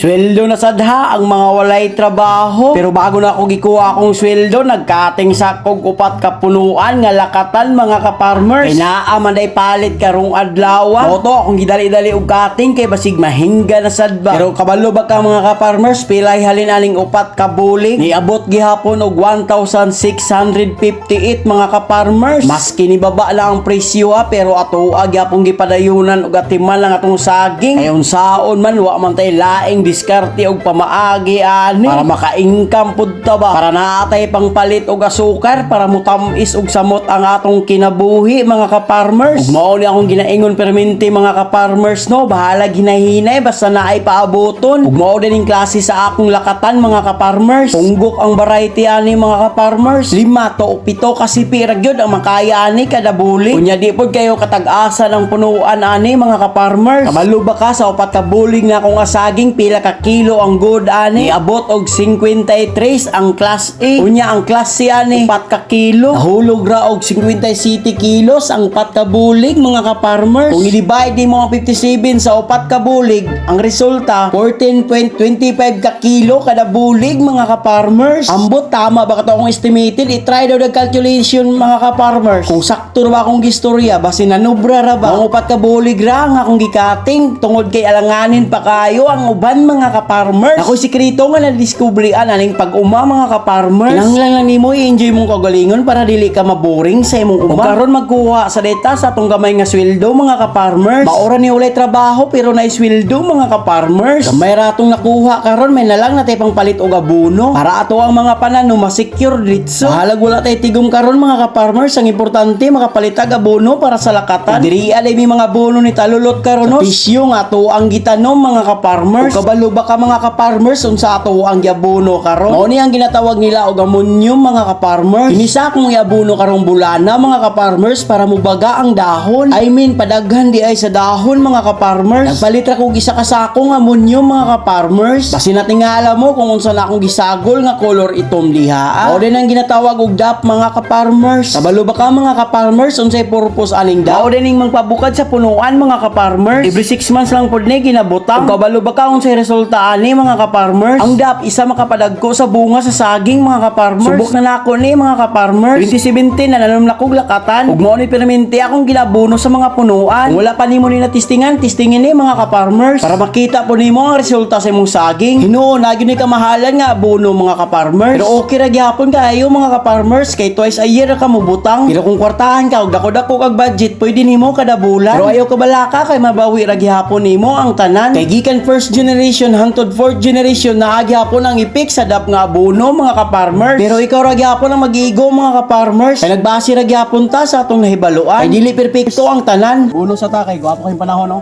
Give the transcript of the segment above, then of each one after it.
Sweldo na sadha ang mga walay trabaho. Pero bago na ako gikuha akong sweldo, nagkating sakog upat kapunuan nga lakatan mga ka-farmers. Kay naa man day palit karong adlaw. Moto akong gidali-dali og kating kay basig mahingga na sadba. Pero kabalo ba ka mga ka-farmers, pilay halin aling upat ka bulig. Niabot gihapon og 1,658 mga ka-farmers. Maski ni baba lang ang presyo pero ato gyapon gipadayunan og atiman lang atong saging. Ayon saon man wa man tay laing diskarte og pamaagi ani para maka-income pud ta ba. Para naatay pang palit og asukar para mutamis og samot ang atong kinabuhi mga ka-farmers. Ug mao ni akong ginaingon permente mga ka-farmers no, bahala ginahinay basta naay paaboton. Ug mao din ang klase sa akong lakatan mga ka-farmers. Tunggok ang variety ani mga ka-farmers. 5 to 7 kasi pira gyud ang makaya ani kada bulig. Kunya di pod kayo katag-asa ng punuan ani mga ka-farmers. Kabalo ba ka sa upat ka bulig nga akong asaging pila ka kilo ang good ani? Niabot og 53 ang class A. Unya ang class C ani 4 ka kilo. Nahulog ra og 57 kilos ang 4 ka bulig mga ka-farmers. Kung i-divide mo ang 57 sa upat ka bulig, ang resulta 14.25 ka kilo kada bulig mga ka-farmers. Ambot tama ba ka akong estimated? I-try daw the calculation mga ka-farmers. Kung sakto ba akong gistorya, basi nanubra ra ba? Ang upat ka bulig ra nga akong gikating tungod kay alanganin pa kayo ang uban mga ka-farmers. Ako sikreto nga na-discoveryan aning pag-uma mga ka-farmers. Kinahanglan lang nimo i-enjoy mong kagalingon para dili ka maboring sa imong uma. Ug karon magkuha sa data sa atong gamay nga sweldo mga ka-farmers. Maura ni ulay trabaho pero naay sweldo mga ka-farmers. Gamay ra atong nakuha karon, may nalang natay pang palit og abono para ato ang mga panan ma-secure ditso. Halag wala tay tigom karon mga ka-farmers, ang importante makapalit og abono para sa lakatan. Diri alay mi mga abono ni talulot karon no. Pisyo nga ato ang gitanom mga ka-farmers. Ug kabalo ba ka mga ka-farmers unsa ato ang giabono karon? Mao ni ang ginatawag nila og ammonium mga ka-farmers. Kinisa kong iabono karong bulana mga ka-farmers para mubaga ang dahon. I mean padaghan di ay sa dahon mga ka-farmers. Nagpalit ra kog isa ka sakong ammonium mga ka-farmers. Basi natingala mo kung unsa na akong gisagol nga color itom diha. Mao din ang ginatawag og DAP mga ka-farmers. Kabalo ba ka mga ka-farmers unsay purpose aning DAP? Mao din ning magpabukad sa punuan mga ka-farmers. Every 6 months lang pud ni ginabutang. Ug kabalo ba ka unsay resulta ani mga ka-farmers? Ang DAP isa makapadagko sa bunga sa saging mga ka-farmers. Subok na nako ni mga ka-farmers. 2017 na nanom na kog lakatan. Ug mao ni permente akong gilabono sa mga punuan. Wala pa nimo ni natistingan, tistingin ni mga ka-farmers para makita po nimo ang resulta sa imong saging. Hinuon na gyud ni kamahalan nga abono mga ka-farmers. Pero okay ra gyapon kaayo mga ka-farmers kay twice a year ka mo butang. Pero kung kwartahan ka og dako-dako kag budget, pwede nimo kada bulan. Pero ayaw ka balaka kay mabawi ra gyapon nimo ang tanan. Kay gikan first generation hangtod fourth generation na gyapon ang ipik sa DAP nga abono mga ka-farmers. Pero ikaw ra gyapon ang mag-igo mga ka-farmers. Kay nagbase ra gyapon ta sa atong nahibaluan. Kay dili perpekto ang tanan. Uno sa ta kay gwapo kayong panahon no.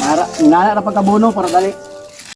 Para nana ra pagkabono para dali.